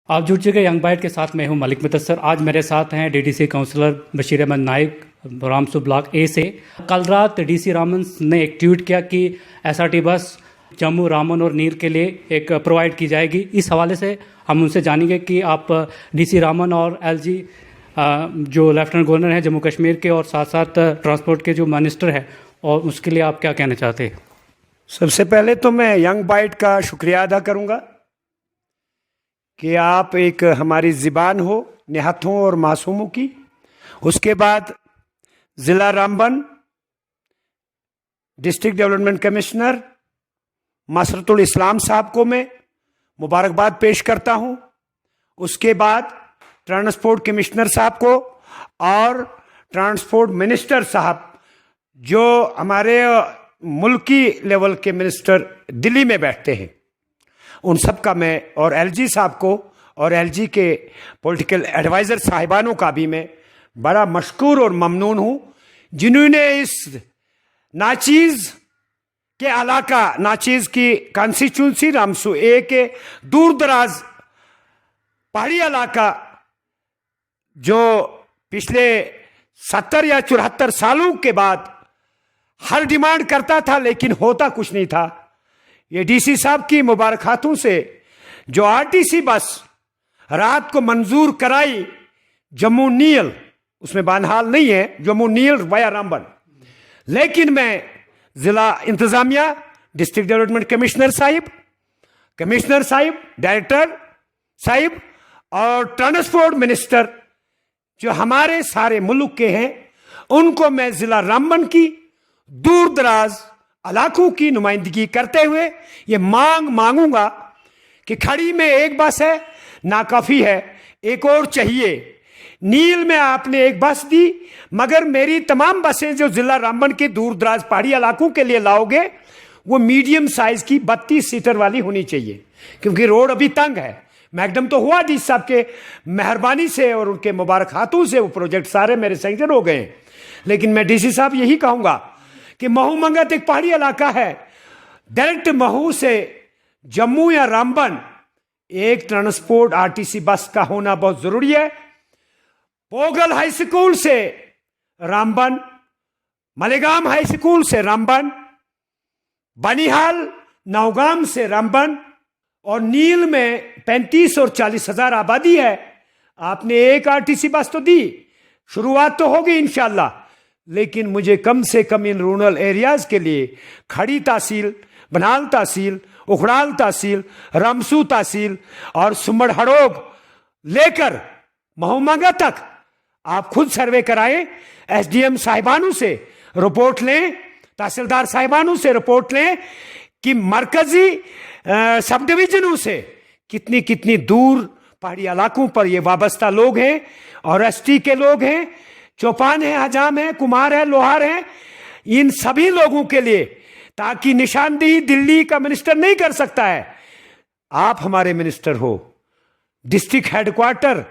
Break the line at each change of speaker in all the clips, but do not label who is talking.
आप जुड़ चुके यंग बाइट के साथ। मैं हूं मलिक मुदस्सर। आज मेरे साथ हैं DDC councillor Bashir Ahmad Naik, Ramsu block A से। कल रात डीसी रामन ने एक ट्वीट किया कि एसआरटी बस जम्मू, रामन और नीर के लिए एक प्रोवाइड की जाएगी। इस हवाले से हम उनसे जानेंगे कि आप डीसी रामन और एलजी जो लेफ्टिनेंट गवर्नर हैं जम्मू कश्मीर के और साथ साथ ट्रांसपोर्ट के जो मिनिस्टर हैं, और उसके लिए आप क्या कहना चाहते हैं?
सबसे पहले तो मैं यंग बाइट का शुक्रिया अदा करूंगा कि आप एक हमारी ज़िबान हो निहत्थों और मासूमों की। उसके बाद ज़िला रामबन डिस्ट्रिक्ट डेवलपमेंट कमिश्नर मसरतुल इस्लाम साहब को मैं मुबारकबाद पेश करता हूं। उसके बाद ट्रांसपोर्ट कमिश्नर साहब को और ट्रांसपोर्ट मिनिस्टर साहब जो हमारे मुल्की लेवल के मिनिस्टर दिल्ली में बैठते हैं, उन सब का मैं, और एलजी साहब को और एलजी के पॉलिटिकल एडवाइज़र साहिबानों का भी मैं बड़ा मशकूर और ममनून हूँ, जिन्होंने इस नाचीज़ के इलाका, नाचीज़ की कॉन्स्टिट्यूंसी रामसू ए के दूर दराज पहाड़ी इलाका जो पिछले 70 या 74 सालों के बाद हर डिमांड करता था लेकिन होता कुछ नहीं था। ये डीसी साहब की मुबारक हाथों से जो आरटीसी बस रात को मंजूर कराई जम्मू नील, उसमें बानहाल नहीं है, जम्मू नील वाया रामबन। लेकिन मैं जिला इंतजामिया, district development commissioner Sahib, director Sahib और ट्रांसपोर्ट मिनिस्टर जो हमारे सारे मुल्क के हैं, उनको मैं जिला रामबन की दूर दराज इलाकों की नुमाइंदगी करते हुए ये मांगूंगा कि खड़ी में एक बस है ना काफी है, एक और चाहिए। नील में आपने एक बस दी, मगर मेरी तमाम बसें जो जिला रामबन के दूर दराज पहाड़ी इलाकों के लिए लाओगे वो मीडियम साइज की 32 सीटर वाली होनी चाहिए, क्योंकि रोड अभी तंग है। मैकडम तो हुआ डी साहब के मेहरबानी से और उनके मुबारक हाथों से वो प्रोजेक्ट सारे मेरे सैंक्शन हो गए। लेकिन मैं डीसी साहब यही कहूंगा कि महू मंगत एक पहाड़ी इलाका है, डायरेक्ट महू से जम्मू या रामबन एक ट्रांसपोर्ट आरटीसी बस का होना बहुत जरूरी है। पोगल हाई स्कूल से रामबन, मलेगाम हाई स्कूल से रामबन, बनिहाल नौगाम से रामबन, और नील में 35 और 40 हजार आबादी है। आपने एक आरटीसी बस तो दी, शुरुआत तो होगी इंशाल्लाह, लेकिन मुझे कम से कम इन रूरल एरियाज के लिए खड़ी तहसील, बनाल तहसील, उखड़ाल तहसील, रामसू तहसील और सुमड़ हड़ोग लेकर महूमंगा तक आप खुद सर्वे कराएं। एसडीएम साहिबानों से रिपोर्ट लें, तहसीलदार साहिबानों से रिपोर्ट लें कि मरकजी सब डिविजनों से कितनी कितनी दूर पहाड़ी इलाकों पर ये वाबस्ता लोग हैं, और एसटी के लोग हैं, चौपान है, हजाम है, कुमार है, लोहार है, इन सभी लोगों के लिए, ताकि निशानदेही दिल्ली का मिनिस्टर नहीं कर सकता है। आप हमारे मिनिस्टर हो, डिस्ट्रिक्ट हेडक्वार्टर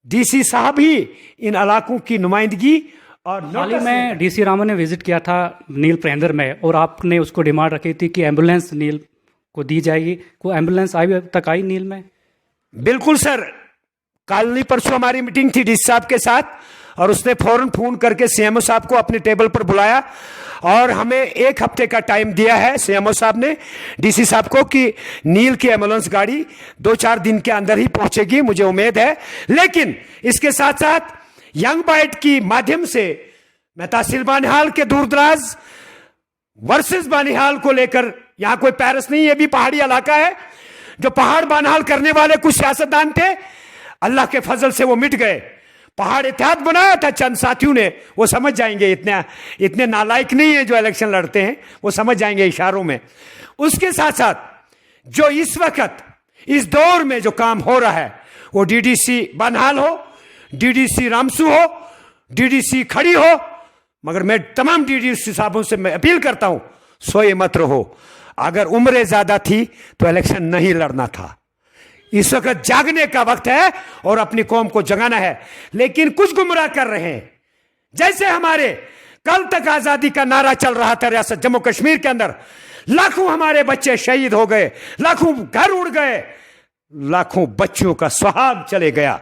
डीसी साहब ही इन इलाकों की नुमाइंदगी। और
हाल ही में डीसी रामन ने विजिट किया था नील प्रेंदर में, और आपने उसको डिमांड रखी थी कि एम्बुलेंस नील को दी जाएगी। कोई एम्बुलेंस अब तक आई नील में?
बिल्कुल सर, कल ही परसों हमारी मीटिंग थी डीसी साहब के साथ, और उसने फौरन फोन करके सीएमओ साहब को अपने टेबल पर बुलाया और हमें 1 हफ्ते का टाइम दिया है सीएमओ साहब ने डीसी साहब को कि नील की एम्बुलेंस गाड़ी 2-4 दिन के अंदर ही पहुंचेगी, मुझे उम्मीद है। लेकिन इसके साथ साथ यंग बाइट की माध्यम से मैं तहसील बानिहाल के दूर दराज वर्सेस बानिहाल को लेकर, यहां कोई पैरिस नहीं, ये भी पहाड़ी इलाका है। जो पहाड़ बानिहाल करने वाले कुछ सियासतदान थे, अल्लाह के फजल से वो मिट गए। पहाड़ इतिहाद बनाया था चंद साथियों ने, वो समझ जाएंगे, इतने नालायक नहीं है जो इलेक्शन लड़ते हैं, वो समझ जाएंगे इशारों में। उसके साथ साथ जो इस वक्त इस दौर में जो काम हो रहा है, वो डीडीसी बानिहाल हो, डीडीसी रामसू हो, डीडीसी खड़ी हो, मगर मैं तमाम डीडीसी साहबों से मैं अपील करता हूं, सोए मत रहो। अगर उम्रें ज्यादा थी तो इलेक्शन नहीं लड़ना था। इस वक्त जागने का वक्त है और अपनी कौम को जगाना है। लेकिन कुछ गुमराह कर रहे हैं, जैसे हमारे कल तक आजादी का नारा चल रहा था रियासत जम्मू कश्मीर के अंदर, लाखों हमारे बच्चे शहीद हो गए, लाखों घर उड़ गए, लाखों बच्चों का सुहाग चले गया,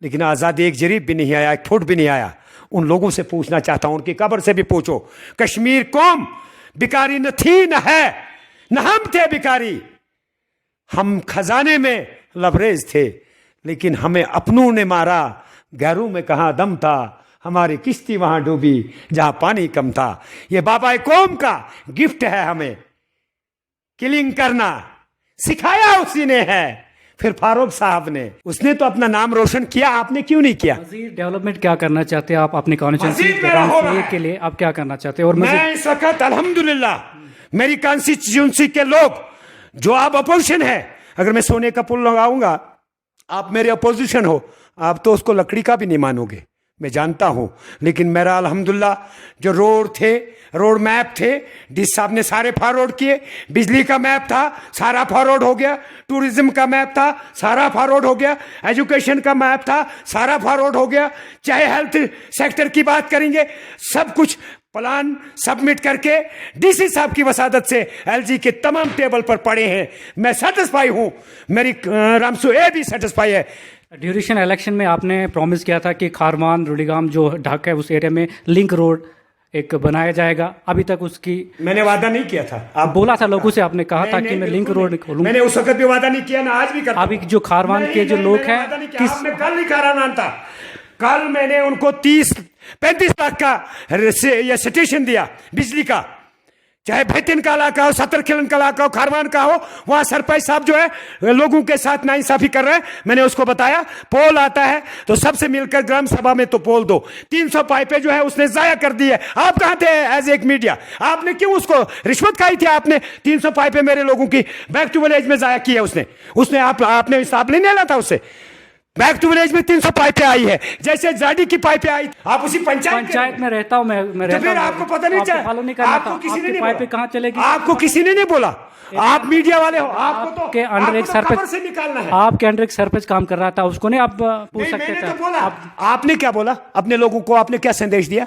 लेकिन आज़ादी एक जरीब भी नहीं आया, एक फुट भी नहीं आया। उन लोगों से पूछना चाहता हूं, उनकी कब्र से भी पूछो, कश्मीर कौम भिखारी न थी न है, न हम थे भिखारी। हम खजाने में लबरेज थे, लेकिन हमें अपनों ने मारा। गैरों में कहां दम था, हमारी किश्ती वहां डूबी जहां पानी कम था। ये बाबा कौम का गिफ्ट है, हमें किलिंग करना सिखाया उसी ने है। फिर फारूक साहब ने, उसने तो अपना नाम रोशन किया, आपने क्यों नहीं किया?
मजीद डेवलपोर्ट क्या करना चाहते हैं आप अपनी कॉन्स्टिट्यूंसी
मजीद मेरा हो रहा है।
के लिए आप क्या करना चाहते हैं? और मजीद
मैं इस वक्त अल्हम्दुलिल्लाह मेरी कॉन्स्टिट्यूंसी के लोग जो आप अपोजिशन है, अगर मैं सोने का पुल लगाऊंगा, आप मेरे अपोजिशन हो, आप तो उसको लकड़ी का भी नहीं मानोगे, मैं जानता हूं। लेकिन मेरा अल्हम्दुलिल्लाह जो रोड थे, रोड मैप थे, डिस साहब ने सारे फॉरवर्ड किए। बिजली का मैप था, सारा फॉरवर्ड हो गया। टूरिज्म का मैप था, सारा फॉरवर्ड हो गया। एजुकेशन का मैप था, सारा फॉरवर्ड हो गया। चाहे हेल्थ सेक्टर की बात करेंगे, सब कुछ प्लान सबमिट करके डीसी साहब की वसादत से एलजी के तमाम टेबल पर पड़े हैं। मैं सेटिस्फाई हूं, मेरी रामसू ए भी सेटिस्फाई है।
ड्यूरेशन इलेक्शन में आपने प्रॉमिस किया था कि खारमान रुड़ीगाम जो ढाका है उस एरिया में लिंक रोड एक बनाया जाएगा, अभी तक उसकी
मैंने वादा नहीं किया था।
आप बोला था लोगों से, आपने कहा था कि मैं लिंक रोड खोलूंगा।
मैंने उस वक्त भी वादा नहीं किया, ना आज भी करता।
अभी जो खारवान के जो लोग हैं,
आपने कल नहीं खाराना था, कल मैंने उनको 30-35 लाख का ये सिटेशन दिया बिजली का, चाहे बेहतिन का इलाका हो, 70 खिलन का इलाका हो, खारवान का हो। वहां सरपंच साहब जो है लोगों के साथ नाइंसाफी कर रहे हैं। मैंने उसको बताया पोल आता है तो सबसे मिलकर ग्राम सभा में तो पोल दो। 300 पाइपें जो है उसने जाया कर दी है। आप कहां थे एज एक मीडिया? आपने क्यों उसको रिश्वत खाई थी? आपने 300 पाइपें मेरे लोगों की बैक टू विलेज में जाया की है उसने आपने हिसाब नहीं लेना था उससे। बैक टू विलेज में 300 पाइपें आई है, जैसे जाडी की पाइपें आई। आप उसी पंचायत
में रहता हूं मैं
तो फिर आपको पता नहीं चला? आपको किसी ने नहीं बोला,
कहां चलेगी?
आपको किसी ने नहीं बोला। आप मीडिया वाले हो, आपको तो
के अंडर एक सरपंच
से निकालना है।
आपके अंडर एक सरपंच काम कर रहा था, उसको नहीं आप पूछ सकते थे?
तो बोला आपने क्या बोला अपने लोगों को? आपने क्या संदेश दिया?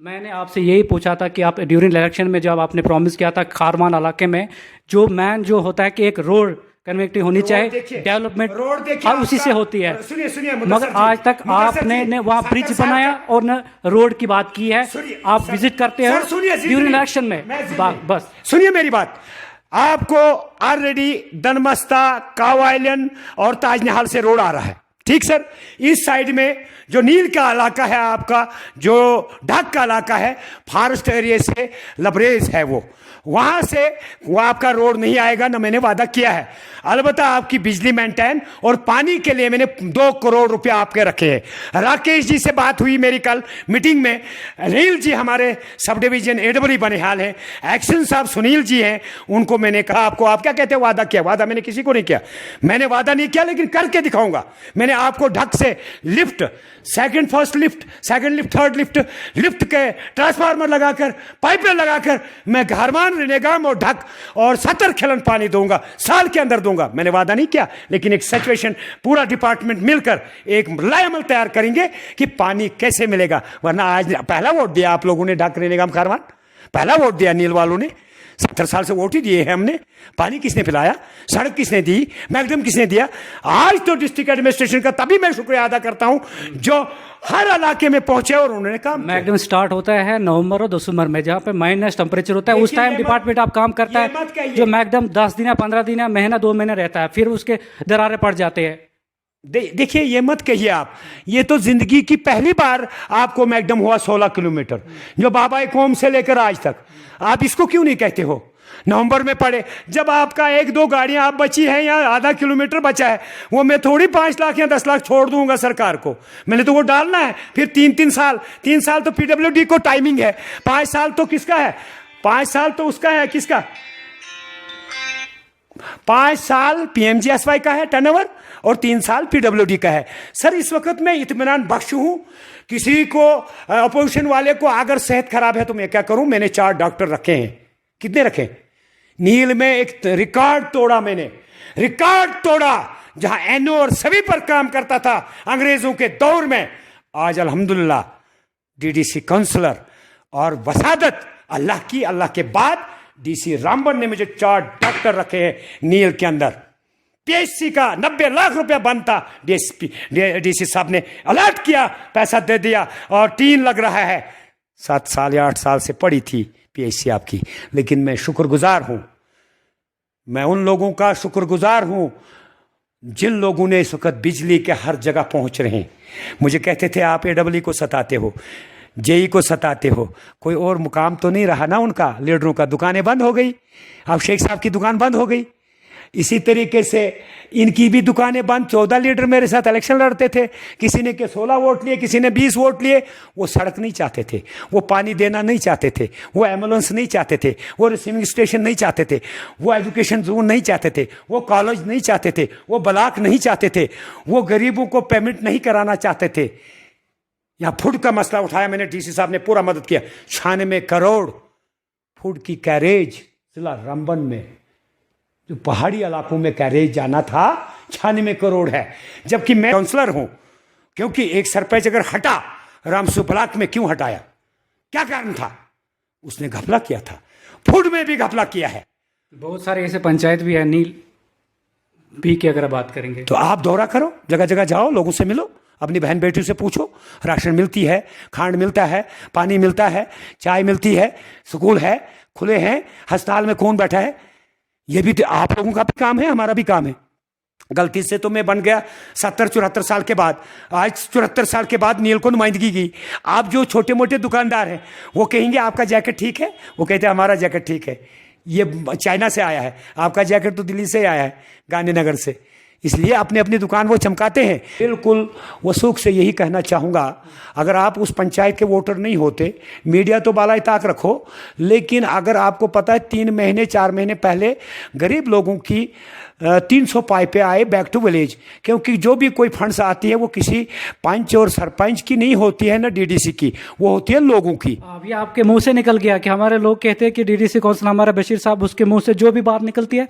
मैंने आपसे यही पूछा था कि आप ड्यूरिंग इलेक्शन में जब आपने प्रॉमिस किया था खारमान इलाके में जो मैन जो होता है कि एक रोड कनेक्टिविटी होनी चाहिए, डेवलपमेंट
रोड देखिए
और उसी से होती है।
सुनिए
मगर आज तक आपने न वहाँ ब्रिज बनाया और न रोड की बात की है। आप विजिट करते हैं ड्यूरिंग इलेक्शन में, बस
सुनिए मेरी बात। आपको ऑलरेडी दनमस्ता, काव आइलैंड और ताजमहल से रोड आ रहा है, ठीक सर। इस साइड में जो नील का इलाका है आपका, जो ढाक का इलाका है, फॉरेस्ट एरिया से लबरेज है, वो वहां से वो आपका रोड नहीं आएगा, ना मैंने वादा किया है। अलबत्ता आपकी बिजली मेंटेन और पानी के लिए मैंने 2 करोड़ रुपया आपके रखे हैं। राकेश जी से बात हुई मेरी कल मीटिंग में। अनिल जी हमारे सब डिवीजन एडबरी बनिहाल हैं, एक्शन साहब सुनील जी हैं, उनको मैंने कहा आपको, आप क्या कहते हैं वादा किया? वादा मैंने किसी को नहीं किया, मैंने वादा नहीं किया, लेकिन करके दिखाऊंगा। मैंने आपको ढक से lift, second first lift, second lift, third lift, lift के ट्रांसफार्मर लगाकर, पाइपें लगाकर मैं घरमान रिनेगाम और ढक और 70 खिलन पानी दूंगा, साल के अंदर दूंगा। मैंने वादा नहीं किया, लेकिन एक सिचुएशन पूरा डिपार्टमेंट मिलकर एक लाएमल तैयार करेंगे कि पानी कैसे मिलेगा। वरना आज पहला वोट दिया आप लोगों ने ढक रिनेगाम खारवान, पहला वोट दिया नील वालों ने, 70 साल से वोट ही दिए हैं हमने। पानी किसने पिलाया? सड़क किसने दी? मैगडम किसने दिया? आज तो डिस्ट्रिक्ट एडमिनिस्ट्रेशन का तभी मैं शुक्रिया अदा करता हूं जो हर इलाके में पहुंचे और उन्होंने काम।
मैगडम स्टार्ट होता है नवंबर और दिसंबर में, जहाँ पे माइनस टेम्परेचर होता है, उस टाइम डिपार्टमेंट आप काम करता है। जो मैगडम 10 दिन या 15 दिन या महीना 2 महीने रहता है, फिर उसके दरारें पड़ जाते हैं।
देखिए ये मत कहिए आप, ये तो जिंदगी की पहली बार आपको मैगडम हुआ 16 किलोमीटर, जो बाबा कौम से लेकर आज तक। आप इसको क्यों नहीं कहते हो? नवंबर में पड़े, जब आपका 1-2 गाड़ियां आप बची हैं या आधा किलोमीटर बचा है, वो मैं थोड़ी 5 लाख या 10 लाख छोड़ दूंगा सरकार को। मैंने तो वो डालना है। फिर 3 साल, 3 साल तो पीडब्ल्यूडी को टाइमिंग है, 5 साल तो किसका है? 5 साल तो उसका है, किसका? 5 साल पीएमजीएसवाई का है टर्नओवर और 3 साल पीडब्ल्यूडी का है। सर इस वक्त मैं इत्मीनान बख्श हूं। किसी को अपोजिशन वाले को अगर सेहत खराब है तो मैं क्या करूं? मैंने 4 डॉक्टर रखे हैं। कितने रखे? नील में एक रिकॉर्ड तोड़ा, मैंने रिकॉर्ड तोड़ा, जहां एनओ और सभी पर काम करता था अंग्रेजों के दौर में। आज अल्हम्दुलिल्लाह डीडीसी काउंसलर और वसादत अल्लाह की, अल्लाह के बाद डीसी रामबन ने मुझे 4 डॉक्टर रखे हैं नील के अंदर। पीएचसी का 90 लाख रुपया बनता, डीसी साहब ने अलर्ट किया, पैसा दे दिया और टीन लग रहा है। 7 साल या 8 साल से पड़ी थी पीएचसी आपकी। लेकिन मैं शुक्रगुजार हूं, मैं उन लोगों का शुक्रगुजार हूं जिन लोगों ने इस वक्त बिजली के हर जगह पहुंच रहे हैं। मुझे कहते थे आप AEE को सताते हो, जेई को सताते हो, कोई और मुकाम तो नहीं रहा ना उनका, लीडरों का। दुकानें बंद हो गई, अब शेख साहब की दुकान बंद हो गई, इसी तरीके से इनकी भी दुकानें बंद। 14 लीडर मेरे साथ इलेक्शन लड़ते थे, किसी ने के 16 वोट लिए, किसी ने 20 वोट लिए। वो सड़क नहीं चाहते थे, वो पानी देना नहीं चाहते थे, वो एम्बुलेंस नहीं चाहते थे, वो रिसीविंग स्टेशन नहीं चाहते थे, वो एजुकेशन जोन नहीं चाहते थे, वो कॉलेज नहीं चाहते थे, वो ब्लॉक नहीं चाहते थे, वो गरीबों को पेमेंट नहीं कराना चाहते थे। यहाँ फूड का मसला उठाया मैंने, डीसी साहब ने पूरा मदद किया। 96 करोड़ फूड की कैरेज जिला रामबन में, जो पहाड़ी इलाकों में कैरेज जाना था, 96 करोड़ है। जबकि मैं काउंसलर हूं, क्योंकि एक सरपंच अगर हटा, रामसू ब्लॉक में क्यों हटाया, क्या कारण था? उसने घपला किया था, फूड में भी घपला किया है।
बहुत सारे ऐसे पंचायत भी है नील भी की अगर बात करेंगे
तो आप दौरा करो, जगह जगह जाओ, लोगों से मिलो, अपनी बहन बेटियों से पूछो। राशन मिलती है, खांड मिलता है, पानी मिलता है, चाय मिलती है, स्कूल है, खुले हैं, अस्पताल में कौन बैठा है। ये भी तो आप लोगों का भी काम है, हमारा भी काम है। गलती से तो मैं बन गया 70-74 साल के बाद, आज 74 साल के बाद नील को नुमाइंदगी की। आप जो छोटे मोटे दुकानदार हैं वो कहेंगे आपका जैकेट ठीक है, वो कहते हैं हमारा जैकेट ठीक है, ये चाइना से आया है, आपका जैकेट तो दिल्ली से आया है, गांधीनगर से। इसलिए अपनी अपनी दुकान वो चमकाते हैं। बिल्कुल वसूख से यही कहना चाहूँगा, अगर आप उस पंचायत के वोटर नहीं होते, मीडिया तो बाला ताक रखो, लेकिन अगर आपको पता है 3 महीने 4 महीने पहले गरीब लोगों की 300 पाइपें आए बैक टू विलेज, क्योंकि जो भी कोई फंड्स आती है वो किसी पंच और सरपंच की नहीं होती है, ना डीडीसी की, वो होती है लोगों की।
अभी आपके मुंह से निकल गया कि हमारे लोग कहते हैं कि डीडीसी काउंसिल हमारा बशीर साहब, उसके मुंह से जो भी बात निकलती है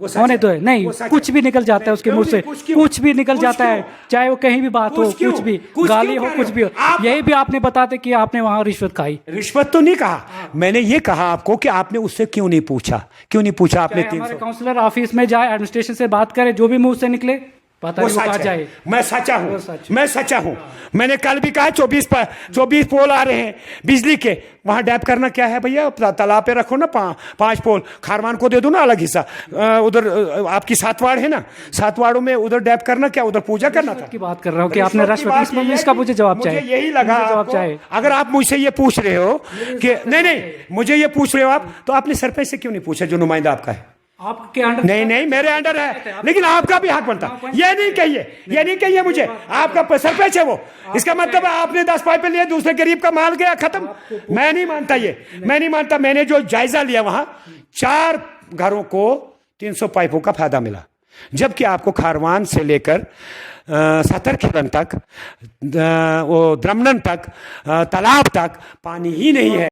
वो
होने तो है नहीं, कुछ भी निकल जाता है उसके मुंह से, कुछ भी निकल जाता है, चाहे वो कहीं भी बात हो, कुछ भी गाली हो, कुछ भी हो। यही भी आपने बताते कि आपने वहां रिश्वत खाई।
रिश्वत तो नहीं कहा मैंने, ये कहा आपको कि आपने उससे क्यों नहीं पूछा, क्यों नहीं पूछा आपने।
हमारे काउंसलर ऑफिस में जाए, एडमिनिस्ट्रेशन से बात करे, जो भी मुंह से निकले पता नहीं वो कहा जाए।
मैं सच्चा हूं, मैं सच्चा हूं। मैंने कल भी कहा 24 पोल आ रहे हैं बिजली के, वहां डैप करना क्या है भैया, तालाब पे रखो ना 5 पोल, खारमान को दे दो ना अलग हिस्सा। उधर आपकी 7 वार्ड है ना, 7 वार्डों में उधर डैप करना क्या, उधर पूजा करना था।
की बात कर रहा हूँ कि आपने रिश्वत, इसका मुझे जवाब चाहिए।
यही लगा जवाब चाहिए। अगर आप मुझसे ये पूछ रहे हो कि नहीं मुझे ये पूछ रहे हो आप, तो आपने सरपंच से क्यों नहीं पूछा जो नुमाइंदा आपका है?
आपके अंडर
नहीं मेरे अंडर है, लेकिन आपका भी हक बनता। ये नहीं कहिए मुझे आपका सरपंच है वो, इसका मतलब आपने 10 पाइपें लिए, दूसरे गरीब का माल गया खत्म। मैं नहीं मानता ये, मैं नहीं मानता। मैंने जो जायजा लिया वहां 4 घरों को 300 पाइपों का फायदा मिला, जबकि आपको खारवान से लेकर सतरखिरन तक, वो द्रमनन तक, तालाब तक पानी ही नहीं है।